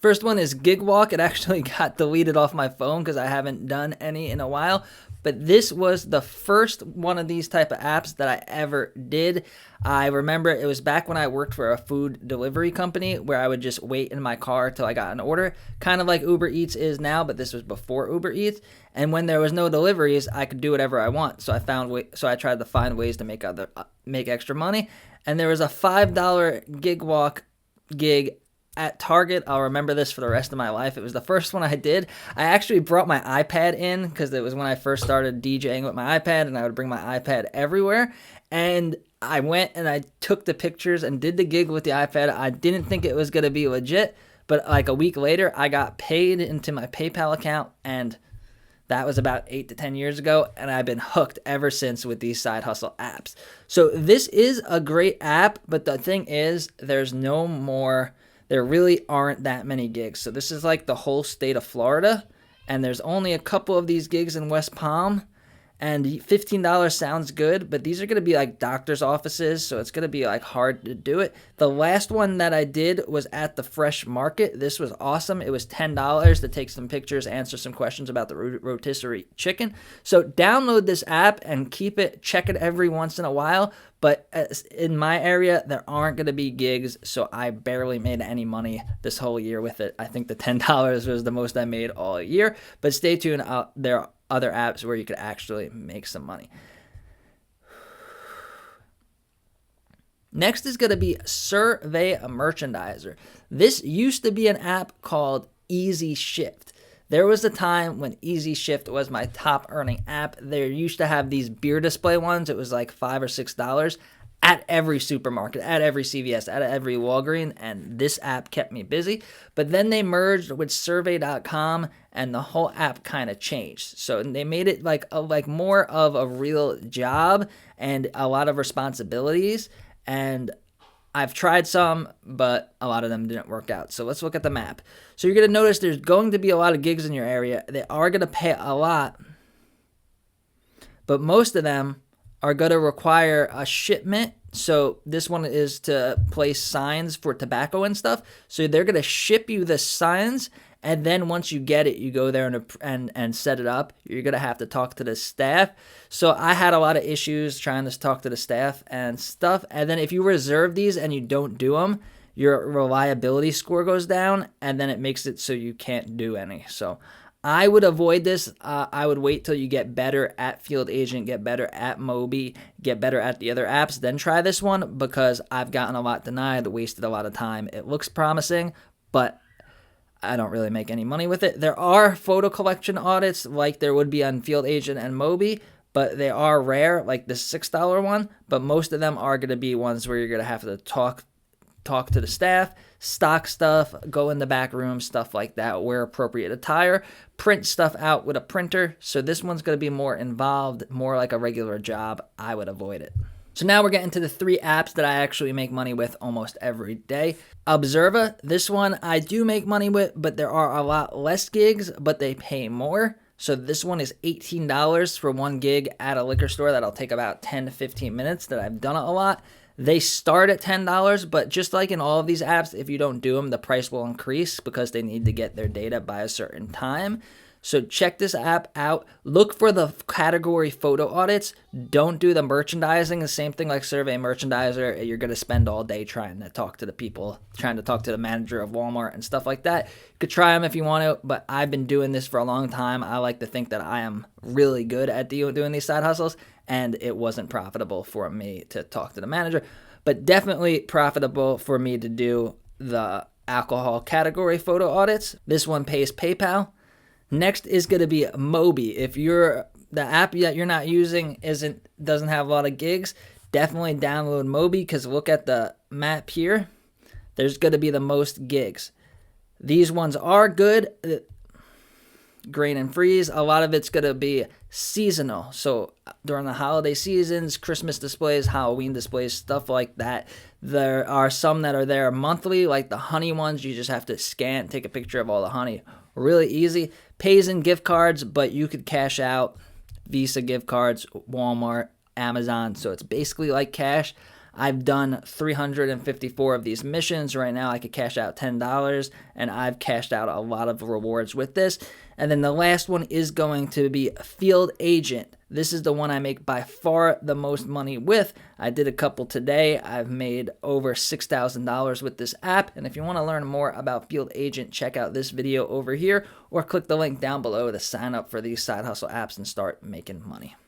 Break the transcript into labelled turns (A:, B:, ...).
A: First one is Gig Walk. It actually got deleted off my phone because I haven't done any in a while. But this was the first one of these type of apps that I ever did. I remember it was back when I worked for a food delivery company where I would just wait in my car till I got an order, kind of like Uber Eats is now, but this was before Uber Eats. And when there was no deliveries, I could do whatever I want. So I tried to find ways to make extra money. And there was a $5 Gig Walk gig at Target. I'll remember this for the rest of my life. It was the first one I did. I actually brought my iPad in because it was when I first started DJing with my iPad, and I would bring my iPad everywhere. And I went and I took the pictures and did the gig with the iPad. I didn't think it was going to be legit, but like a week later, I got paid into my PayPal account, and that was about 8 to 10 years ago, and I've been hooked ever since with these side hustle apps. So this is a great app, but the thing is, there really aren't that many gigs. So this is like the whole state of Florida, and there's only a couple of these gigs in West Palm, and $15 sounds good, but these are going to be like doctor's offices, so it's going to be like hard to do it. The last one that I did was at the Fresh Market. This was awesome. It was $10 to take some pictures, answer some questions about the rotisserie chicken. So download this app and check it every once in a while. But in my area, there aren't going to be gigs, so I barely made any money this whole year with it. I think the $10 was the most I made all year. But stay tuned. There are other apps where you could actually make some money. Next is going to be Survey Merchandiser. This used to be an app called Easy Shift. There was a time when Easy Shift was my top earning app. They used to have these beer display ones. It was like $5 or $6 at every supermarket, at every CVS, at every Walgreens, and this app kept me busy. But then they merged with Survey.com, and the whole app kind of changed. So they made it like more of a real job and a lot of responsibilities. And I've tried some, but a lot of them didn't work out. So let's look at the map. So you're going to notice there's going to be a lot of gigs in your area. They are going to pay a lot, but most of them are going to require a shipment. So this one is to place signs for tobacco and stuff. So they're going to ship you the signs, and then once you get it, you go there and set it up. You're going to have to talk to the staff. So I had a lot of issues trying to talk to the staff and stuff. And then if you reserve these and you don't do them, your reliability score goes down, and then it makes it so you can't do any. So I would avoid this. I would wait till you get better at Field Agent, get better at Mobee, get better at the other apps, then try this one, because I've gotten a lot denied, wasted a lot of time. It looks promising, but I don't really make any money with it. There are photo collection audits like there would be on Field Agent and Mobee, but they are rare, like the $6 one. But most of them are going to be ones where you're going to have to talk to the staff, stock stuff, go in the back room, stuff like that, wear appropriate attire, print stuff out with a printer. So this one's going to be more involved, more like a regular job. I would avoid it. So now we're getting to the 3 apps that I actually make money with almost every day. Observa, this one I do make money with, but there are a lot less gigs, but they pay more. So this one is $18 for one gig at a liquor store. That'll take about 10 to 15 minutes that I've done it a lot. They start at $10, but just like in all of these apps, if you don't do them, the price will increase because they need to get their data by a certain time. So check this app out. Look for the category photo audits. Don't do the merchandising. The same thing like Survey Merchandiser. You're going to spend all day trying to talk to the people, trying to talk to the manager of Walmart and stuff like that. You could try them if you want to, but I've been doing this for a long time. I like to think that I am really good at doing these side hustles, and it wasn't profitable for me to talk to the manager, but definitely profitable for me to do the alcohol category photo audits. This one pays PayPal. Next is going to be Mobee. If the app that you're not using doesn't have a lot of gigs, definitely download Mobee, because look at the map here. There's going to be the most gigs. These ones are good. Grain and freeze. A lot of it's going to be seasonal. So during the holiday seasons, Christmas displays, Halloween displays, stuff like that. There are some that are there monthly, like the honey ones. You just have to take a picture of all the honey. Really easy. Pays in gift cards, but you could cash out Visa gift cards, Walmart, Amazon. So it's basically like cash. I've done 354 of these missions. Right now I could cash out $10, and I've cashed out a lot of rewards with this. And then the last one is going to be Field Agent. This is the one I make by far the most money with. I did a couple today. I've made over $6,000 with this app. And if you want to learn more about Field Agent, check out this video over here or click the link down below to sign up for these side hustle apps and start making money.